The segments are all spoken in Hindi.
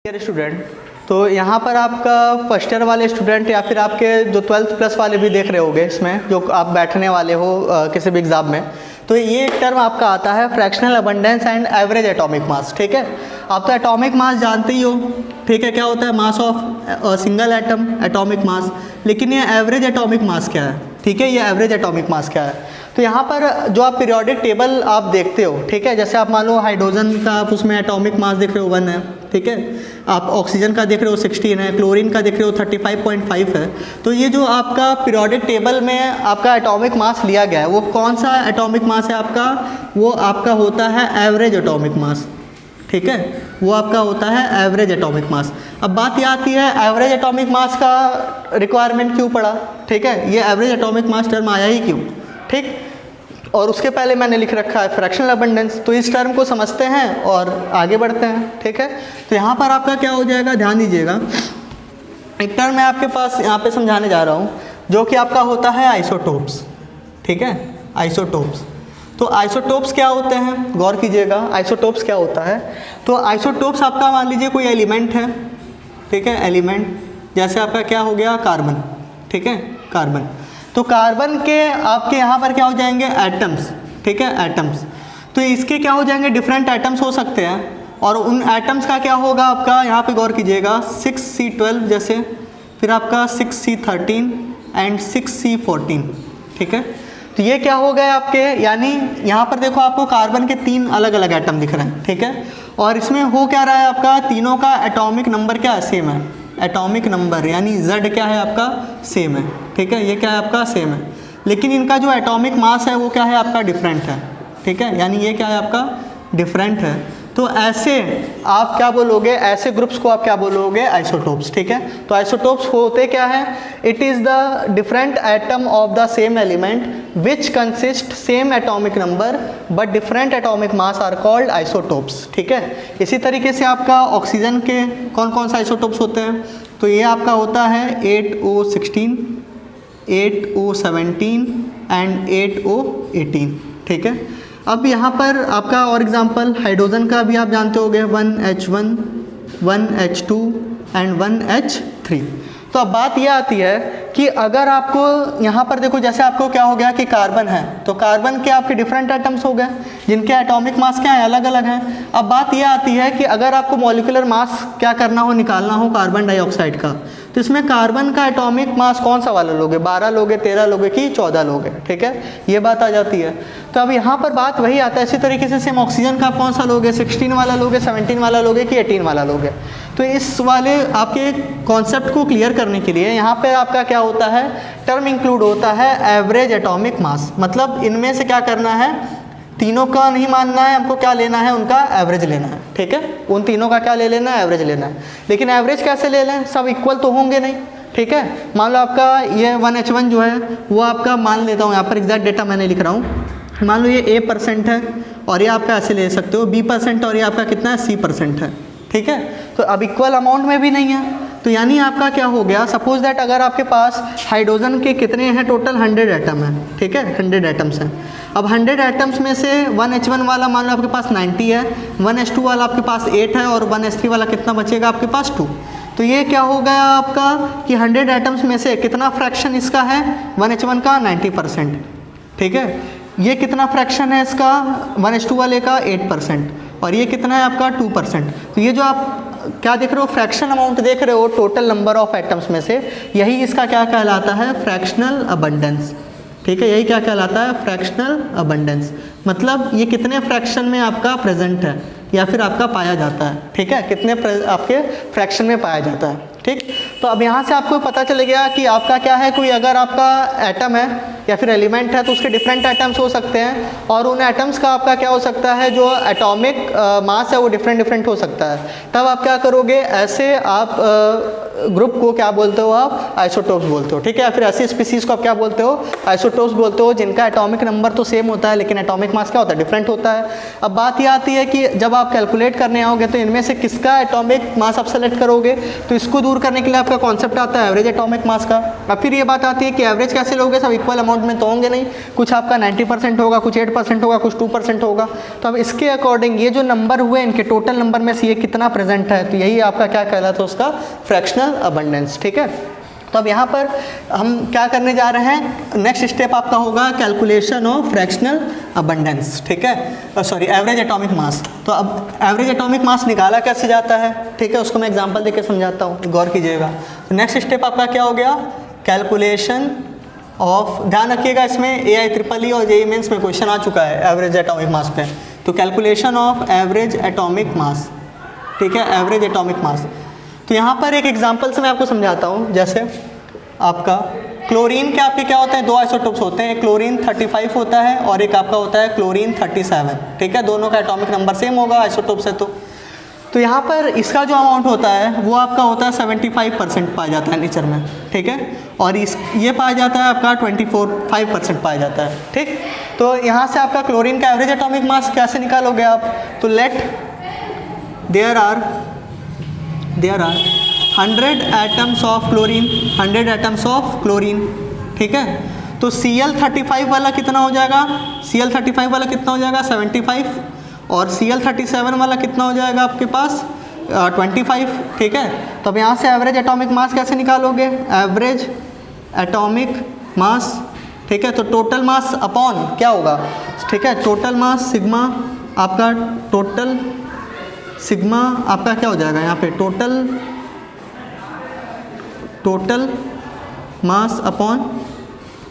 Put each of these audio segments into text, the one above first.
स्टूडेंट, तो यहाँ पर आपका फर्स्ट ईयर वाले स्टूडेंट या फिर आपके जो 12th प्लस वाले भी देख रहे होंगे इसमें, जो आप बैठने वाले हो किसी भी एग्ज़ाम में, तो ये एक टर्म आपका आता है fractional abundance and average atomic mass. ठीक है, आप तो एटॉमिक मास जानते ही हो, ठीक है, क्या होता है mass of single atom, atomic mass. लेकिन ये एवरेज एटॉमिक मास क्या है, ठीक है, ये एवरेज एटॉमिक मास क्या है। तो यहाँ पर जो आप पीरियोडिक टेबल आप देखते हो, ठीक है, जैसे आप मान लो हाइड्रोजन का आप उसमें एटॉमिक मास देख रहे हो 1 है, ठीक है, आप ऑक्सीजन का देख रहे हो 16 है, क्लोरीन का देख रहे हो 35.5 है। तो ये जो आपका पीरियोडिक टेबल में आपका एटॉमिक मास लिया गया है, वो कौन सा एटॉमिक मास है आपका, वो आपका होता है एवरेज एटॉमिक मास। ठीक है, वो आपका होता है एवरेज एटॉमिक मास। अब बात ये आती है एवरेज एटॉमिक मास का रिक्वायरमेंट क्यों पड़ा, ठीक है, ये एवरेज एटॉमिक मास टर्म आया ही क्यों, ठीक। और उसके पहले मैंने लिख रखा है फ्रैक्शनल अबंडेंस, तो इस टर्म को समझते हैं और आगे बढ़ते हैं। ठीक है, तो यहाँ पर आपका क्या हो जाएगा, ध्यान दीजिएगा, एक टर्म मैं आपके पास यहाँ पे समझाने जा रहा हूँ जो कि आपका होता है आइसोटोप्स। ठीक है, आइसोटोप्स। तो आइसोटोप्स क्या होते हैं, गौर कीजिएगा, आइसोटोप्स क्या होता है। तो आइसोटोप्स आपका मान लीजिए कोई एलिमेंट है, ठीक है, एलिमेंट जैसे आपका क्या हो गया कार्बन, ठीक है, कार्बन। तो कार्बन के आपके यहाँ पर क्या हो जाएंगे एटम्स, ठीक है, एटम्स। तो इसके क्या हो जाएंगे डिफरेंट एटम्स हो सकते हैं, और उन एटम्स का क्या होगा आपका, यहाँ पे गौर कीजिएगा 6C12 जैसे, फिर आपका 6C13 एंड 6C14। ठीक है, तो ये क्या हो गए आपके, यानी यहाँ पर देखो आपको कार्बन के 3 अलग अलग एटम दिख रहे हैं। ठीक है, और इसमें हो क्या रहा है आपका, तीनों का एटॉमिक नंबर क्या है, सेम है, एटॉमिक नंबर यानी Z क्या है आपका, सेम है। ठीक है, ये क्या है आपका, सेम है, लेकिन इनका जो एटॉमिक मास है वो क्या है आपका, डिफरेंट है। ठीक है, यानी ये क्या है आपका, डिफरेंट है। तो ऐसे आप क्या बोलोगे, ऐसे ग्रुप्स को आप क्या बोलोगे, आइसोटोप्स। ठीक है, तो आइसोटोप्स होते क्या है, it is the different atom of the same element which consist same atomic number but different atomic mass are called isotopes. ठीक है, इसी तरीके से आपका ऑक्सीजन के कौन कौन सा आइसोटोप्स होते हैं, तो ये आपका होता है 8O16, 8O17 एंड 8O18। ठीक है, अब यहाँ पर आपका और एग्जांपल हाइड्रोजन का भी आप जानते होंगे 1H1, 1H2 एंड 1H3। तो अब बात यह आती है कि अगर आपको यहाँ पर देखो, जैसे आपको क्या हो गया कि कार्बन है, तो कार्बन के आपके डिफरेंट एटम्स हो गए जिनके एटॉमिक मास क्या है, अलग अलग हैं। अब बात यह आती है कि अगर आपको मॉलिक्यूलर मास क्या करना हो, निकालना हो कार्बन डाइऑक्साइड का, तो इसमें कार्बन का एटॉमिक मास कौन सा वाला लोगे, 12 लोगे, 13 लोगे कि 14 लोगे। ठीक है, ये बात आ जाती है। तो अब यहाँ पर बात वही आता है, इसी तरीके से सेम ऑक्सीजन का आप कौन सा लोगे, 16 वाला लोगे, 17 वाला लोगे कि 18 वाला लोगे। तो इस वाले आपके कॉन्सेप्ट को क्लियर करने के लिए यहाँ पे आपका क्या होता है, टर्म इंक्लूड होता है एवरेज एटॉमिक मास। मतलब इनमें से क्या करना है, तीनों का नहीं मानना है हमको, क्या लेना है, उनका एवरेज लेना है। ठीक है, उन तीनों का क्या ले लेना है, एवरेज लेना है। लेकिन एवरेज कैसे ले लें, सब इक्वल तो होंगे नहीं। ठीक है, मान लो आपका ये 1H1 जो है वो आपका, मान लेता हूँ यहाँ पर एग्जैक्ट डेटा मैंने लिख रहा हूँ, मान लो ये A% है और ये आपका ऐसे ले सकते हो B% और ये आपका कितना है C% है। ठीक है, तो अब इक्वल अमाउंट में भी नहीं है, तो यानी आपका क्या हो गया, सपोज दैट अगर आपके पास हाइड्रोजन के कितने हैं, टोटल 100 एटम है। ठीक है, 100 एटम्स हैं। अब 100 एटम्स में से 1H1 वाला मान लो आपके पास 90 है, 1H2 वाला आपके पास 8 है और 1H3 वाला कितना बचेगा आपके पास 2। तो ये क्या हो गया आपका कि 100 एटम्स में से कितना फ्रैक्शन इसका है, 1H1 का 90%। ठीक है, ये कितना फ्रैक्शन है इसका, 1H2 वाले का 8%, और ये कितना है आपका 2%। तो ये जो आप क्या देख रहे हो, फ्रैक्शन अमाउंट देख रहे हो टोटल नंबर ऑफ एटम्स में से, यही इसका क्या कहलाता है, फ्रैक्शनल अबंडेंस। ठीक है, यही क्या कहलाता है, फ्रैक्शनल अबंडेंस। मतलब ये कितने फ्रैक्शन में आपका प्रेजेंट है या फिर आपका पाया जाता है। ठीक है, कितने आपके फ्रैक्शन में पाया जाता है। ठीक, तो अब यहाँ से आपको पता चल गया कि आपका क्या है, कोई अगर आपका एटम है या फिर एलिमेंट है तो उसके डिफरेंट एटम्स हो सकते हैं, और उन एटम्स का आपका क्या हो सकता है, जो एटॉमिक मास है वो डिफरेंट हो सकता है। तब आप क्या करोगे, ऐसे आप ग्रुप को क्या बोलते हो, आप आइसोटोप्स बोलते हो। ठीक है, या फिर ऐसी स्पीसीज को आप क्या बोलते हो, आइसोटोप्स बोलते हो, जिनका एटॉमिक नंबर तो सेम होता है लेकिन एटॉमिक मास क्या होता है, डिफरेंट होता है। अब बात यह आती है कि जब आप कैलकुलेट करने आओगे तो इनमें से किसका एटॉमिक मास आप सेलेक्ट करोगे, तो इसको दूर करने के लिए आप आपका कॉन्सेप्ट आता है एवरेज एटॉमिक मास का। अब फिर ये बात आती है कि एवरेज कैसे लोगे, सब इक्वल अमाउंट में तो होंगे नहीं, कुछ आपका 90% होगा, कुछ 8% होगा, कुछ 2% होगा। तो अब इसके अकॉर्डिंग ये जो नंबर हुए इनके टोटल नंबर में से ये कितना प्रेजेंट है, तो यही आपका क्या कहलाता है, उसका फ्रैक्शनल अबंडेंस। ठीक है, तो अब यहाँ पर हम क्या करने जा रहे हैं, नेक्स्ट स्टेप आपका होगा कैलकुलेशन ऑफ फ्रैक्शनल अबंडेंस। ठीक है, सॉरी एवरेज एटॉमिक मास। तो अब एवरेज एटॉमिक मास निकाला कैसे जाता है, ठीक है, उसको मैं एग्जांपल देके समझाता हूँ, गौर कीजिएगा। तो नेक्स्ट स्टेप आपका क्या हो गया, कैलकुलेशन ऑफ, ध्यान रखिएगा इसमें AI-EEE और JEE मेंस में क्वेश्चन आ चुका है एवरेज एटॉमिक मास पे। तो calculation of average atomic mass, ठीक है, एवरेज एटॉमिक मास। तो यहाँ पर एक एग्जांपल से मैं आपको समझाता हूँ। जैसे आपका क्लोरीन के आपके क्या होते हैं, दो आइसोटोप्स होते हैं, एक क्लोरीन 35 होता है और एक आपका होता है क्लोरीन 37। ठीक है, दोनों का एटॉमिक नंबर सेम होगा आइसोटोप से। तो यहाँ पर इसका जो अमाउंट होता है वो आपका होता है 75% पाया जाता है नेचर में। ठीक है, और ये पाया जाता है आपका 5% पाया जाता है। ठीक, तो यहाँ से आपका क्लोरीन का एवरेज एटॉमिक मास कैसे निकालोगे आप, तो let there are 100 atoms of chlorine, 100 atoms of chlorine. ठीक है, तो Cl35 वाला कितना हो जाएगा, Cl35 वाला कितना हो जाएगा 75, और Cl37 वाला कितना हो जाएगा आपके पास 25। ठीक है, तो अब यहाँ से एवरेज एटॉमिक मास कैसे निकालोगे, एवरेज एटॉमिक मास। ठीक है, तो टोटल मास अपॉन क्या होगा, ठीक है, टोटल मास सिग्मा आपका, टोटल सिग्मा आपका क्या हो जाएगा यहाँ पे, total mass upon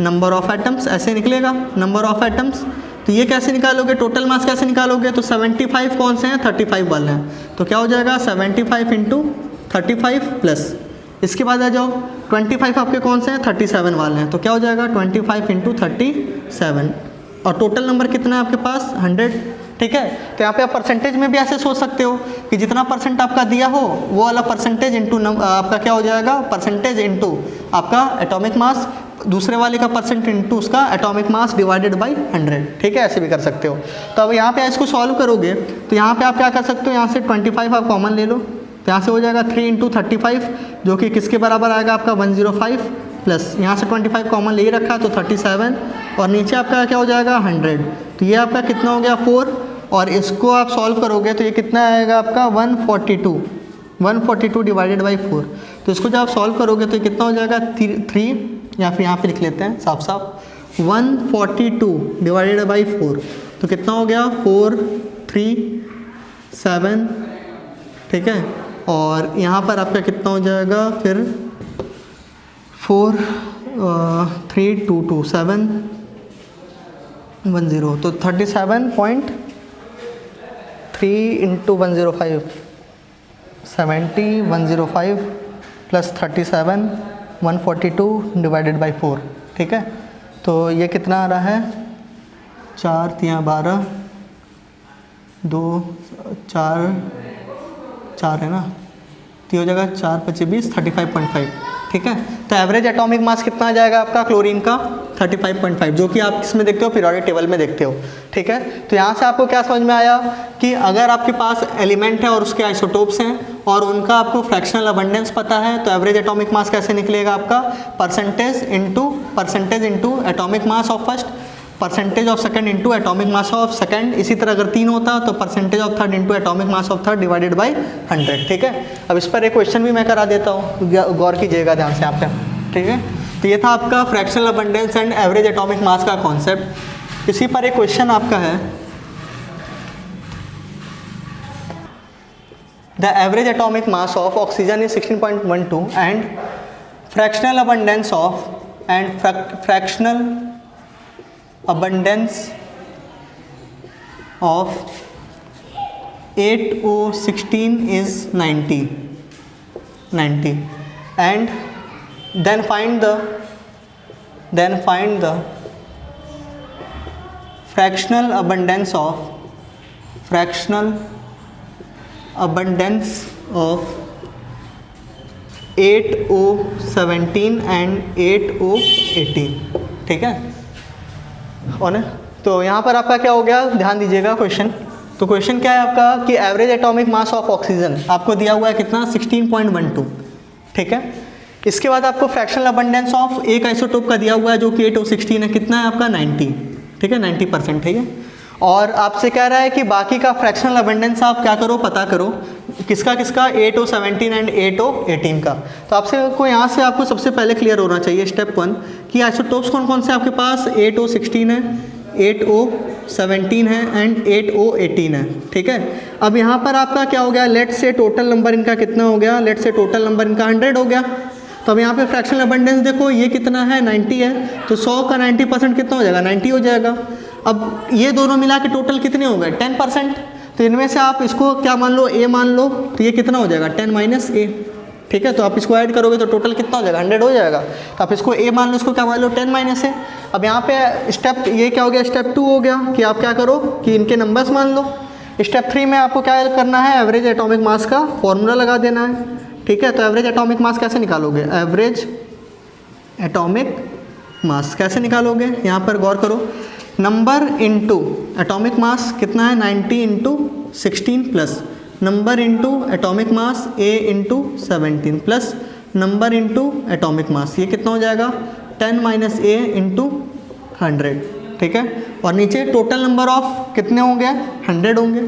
number of atoms, ऐसे निकलेगा नंबर ऑफ एटम्स। तो ये कैसे निकालोगे, टोटल मास कैसे निकालोगे, तो 75 कौन से हैं, 35 वाले हैं, तो क्या हो जाएगा 75 इंटू 35 प्लस, इसके बाद आ जाओ 25 आपके कौन से हैं, 37 वाले हैं, तो क्या हो जाएगा 25 इंटू 37, और टोटल नंबर कितना है आपके पास 100। ठीक है, तो यहाँ पे आप परसेंटेज में भी ऐसे सोच सकते हो कि जितना परसेंट आपका दिया हो वो वाला परसेंटेज इंटू आपका क्या हो जाएगा, परसेंटेज इंटू आपका एटॉमिक मास, दूसरे वाले का परसेंट इंटू उसका एटॉमिक मास डिवाइडेड बाय 100। ठीक है, ऐसे भी कर सकते हो। तो अब यहाँ पे इसको सॉल्व करोगे तो यहाँ पे आप क्या कर सकते हो, यहाँ से 25 आप कॉमन ले लो, तो यहाँ से हो जाएगा 3 इंटू 35, जो कि किसके बराबर आएगा आपका 105, प्लस यहाँ से 25 कॉमन ले ही रखा तो 37, और नीचे आपका क्या हो जाएगा 100। तो ये आपका कितना हो गया 4, और इसको आप सॉल्व करोगे तो ये कितना आएगा आपका 142 डिवाइडेड बाई 4। तो इसको जब आप सॉल्व करोगे तो ये कितना हो जाएगा 3, या फिर यहाँ पे लिख लेते हैं साफ साफ 142 डिवाइडेड बाई 4, तो कितना हो गया 437। ठीक है, और यहाँ पर आपका कितना हो जाएगा फिर 4322710, तो 37.3 इंटू 105 70 105 प्लस 37 142 डिवाइडेड बाई 4। ठीक है, तो ये कितना आ रहा है 4 3 12 2 4 4 है ना, तो हो जाएगा 4 5 20 35.5। ठीक है, तो एवरेज एटॉमिक मास कितना आ जाएगा आपका क्लोरीन का 35.5, जो कि आप इसमें देखते हो पीरियोडिक टेबल में देखते हो। ठीक है, तो यहाँ से आपको क्या समझ में आया कि अगर आपके पास एलिमेंट है और उसके आइसोटोप्स हैं और उनका आपको फ्रैक्शनल अबंडेंस पता है, तो एवरेज एटॉमिक मास कैसे निकलेगा आपका percentage into atomic mass of first, percentage of second into atomic mass of second. इसी तरह अगर 3 होता तो percentage of third into atomic mass of third divided by 100। ठीक है, अब इस पर एक क्वेश्चन भी मैं करा देता हूँ, गौर कीजिएगा ध्यान से यहाँ पे। ठीक है, तो ये था आपका fractional abundance and average atomic mass का कॉन्सेप्ट। इसी पर एक क्वेश्चन आपका है, the average atomic mass of oxygen is 16.12 and fractional abundance of 8O16 is 90 and then find the fractional abundance of 8O17 and 8O18। ठीक है, और तो यहाँ पर आपका क्या हो गया, ध्यान दीजिएगा क्वेश्चन। तो क्वेश्चन क्या है आपका कि average atomic mass of oxygen आपको दिया हुआ है कितना 16.12। ठीक है, इसके बाद आपको फ्रैक्शनल अबंडेंस ऑफ एक आइसोटोप का दिया हुआ है जो कि 8O16 है, कितना है आपका 90, ठीक है 90%, ठीक है। और आपसे कह रहा है कि बाकी का फ्रैक्शनल अबंडेंस आप क्या करो, पता करो किसका किसका 8O17 एंड 8O18 का। तो आपसे को यहाँ से आपको सबसे पहले क्लियर होना चाहिए स्टेप 1 कि आइसोटोप्स कौन कौन से आपके पास 8O16 है, 8O17 है एंड 8O18 है, ठीक है। अब यहाँ पर आपका क्या हो गया, लेट से टोटल नंबर इनका कितना हो गया, लेट से टोटल नंबर इनका 100 हो गया। तो अब यहाँ पे फ्रैक्शनल अबंडेंस देखो ये कितना है 90 है, तो 100 का 90% कितना हो जाएगा 90 हो जाएगा। अब ये दोनों मिला के टोटल कितने हो गए 10%, तो इनमें से आप इसको क्या मान लो a मान लो, तो ये कितना हो जाएगा 10 - a, ठीक है। तो आप इसको ऐड करोगे तो टोटल कितना हो जाएगा 100 हो जाएगा। तो आप इसको a मान लो, इसको क्या मान लो 10 - a। अब यहाँ पे स्टेप ये क्या हो गया, स्टेप 2 हो गया कि आप क्या करो कि इनके नंबर्स मान लो। स्टेप 3 में आपको क्या करना है, एवरेज एटॉमिक मास का फॉर्मूला लगा देना है, ठीक है। तो एवरेज एटॉमिक मास कैसे निकालोगे, एवरेज एटॉमिक मास कैसे निकालोगे, यहाँ पर गौर करो, नंबर इनटू एटॉमिक मास कितना है 90 × 16 plus number into atomic mass a × 17 plus number into atomic mass, ये कितना हो जाएगा 10 - a × 100, ठीक है। और नीचे टोटल नंबर ऑफ कितने होंगे 100 होंगे,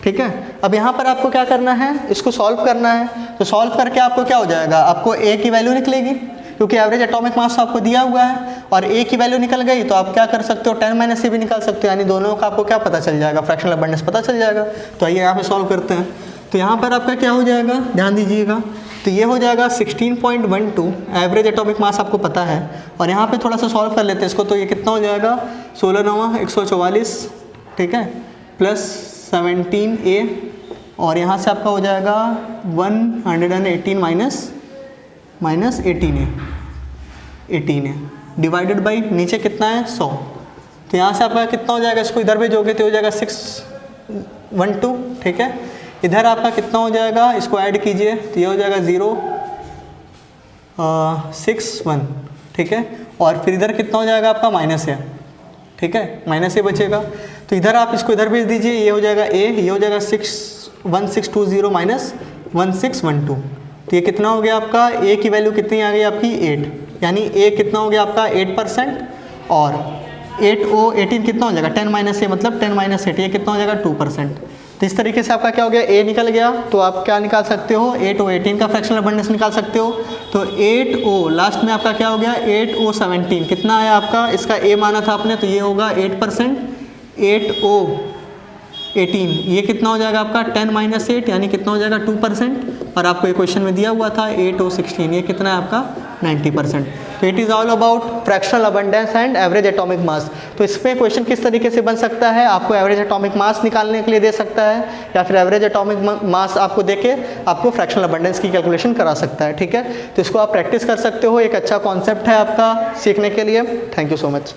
ठीक है। अब यहाँ पर आपको क्या करना है, इसको सॉल्व करना है। तो सॉल्व करके आपको क्या हो जाएगा, आपको a की वैल्यू निकलेगी क्योंकि एवरेज एटॉमिक मास आपको दिया हुआ है, और a की वैल्यू निकल गई तो आप क्या कर सकते हो 10 - a भी निकाल सकते हो, यानी दोनों का आपको क्या पता चल जाएगा, फ्रैक्शनल अबंडेंस पता चल जाएगा। तो आइए यहाँ पे सॉल्व करते हैं। तो यहाँ पर आपका क्या हो जाएगा, ध्यान दीजिएगा, तो ये हो जाएगा 16.12 एवरेज एटॉमिक मास आपको पता है। और यहाँ पे थोड़ा सा सॉल्व कर लेते हैं इसको, तो ये कितना हो जाएगा 16 × 144, ठीक है, प्लस 17a, और यहाँ से आपका हो जाएगा 118 माइनस 18a डिवाइडेड बाई नीचे कितना है 100। तो यहाँ से आपका कितना हो जाएगा, इसको इधर भेजोगे तो हो जाएगा 612, ठीक है। इधर आपका कितना हो जाएगा, इसको ऐड कीजिए तो ये हो जाएगा 061, ठीक है। और फिर इधर कितना हो जाएगा आपका -a, ठीक है, -a बचेगा। तो इधर आप इसको इधर भेज दीजिए, ये हो जाएगा a, ये हो जाएगा 1620 माइनस 1612। तो ये कितना हो गया आपका, a की वैल्यू कितनी आ गई आपकी 8, यानी a कितना हो गया आपका 8%, और 8O18 कितना हो जाएगा 10 - a, मतलब 10 - 8, ये कितना हो जाएगा 2%। तो इस तरीके से आपका क्या हो गया, a निकल गया। तो आप क्या निकाल सकते हो, 8O18 का फ्रैक्शनल अबंडेंस निकाल सकते हो। तो 8O लास्ट में आपका क्या हो गया 8O17 कितना आया आपका, इसका a माना था आपने, तो ये होगा 8%, 8O18 ये कितना हो जाएगा आपका 10 - 8, यानी कितना हो जाएगा 2%। और आपको ये क्वेश्चन में दिया हुआ था 8O16 ये कितना है आपका 90%। तो it is all about fractional abundance and average atomic mass. तो इसमें क्वेश्चन किस तरीके से बन सकता है, आपको एवरेज एटॉमिक मास निकालने के लिए दे सकता है, या फिर एवरेज एटॉमिक मास आपको देके आपको फ्रैक्शनल अबंडेंस की कैलकुलेशन करा सकता है, ठीक है। तो इसको आप प्रैक्टिस कर सकते हो, एक अच्छा कॉन्सेप्ट है आपका सीखने के लिए। Thank you so much.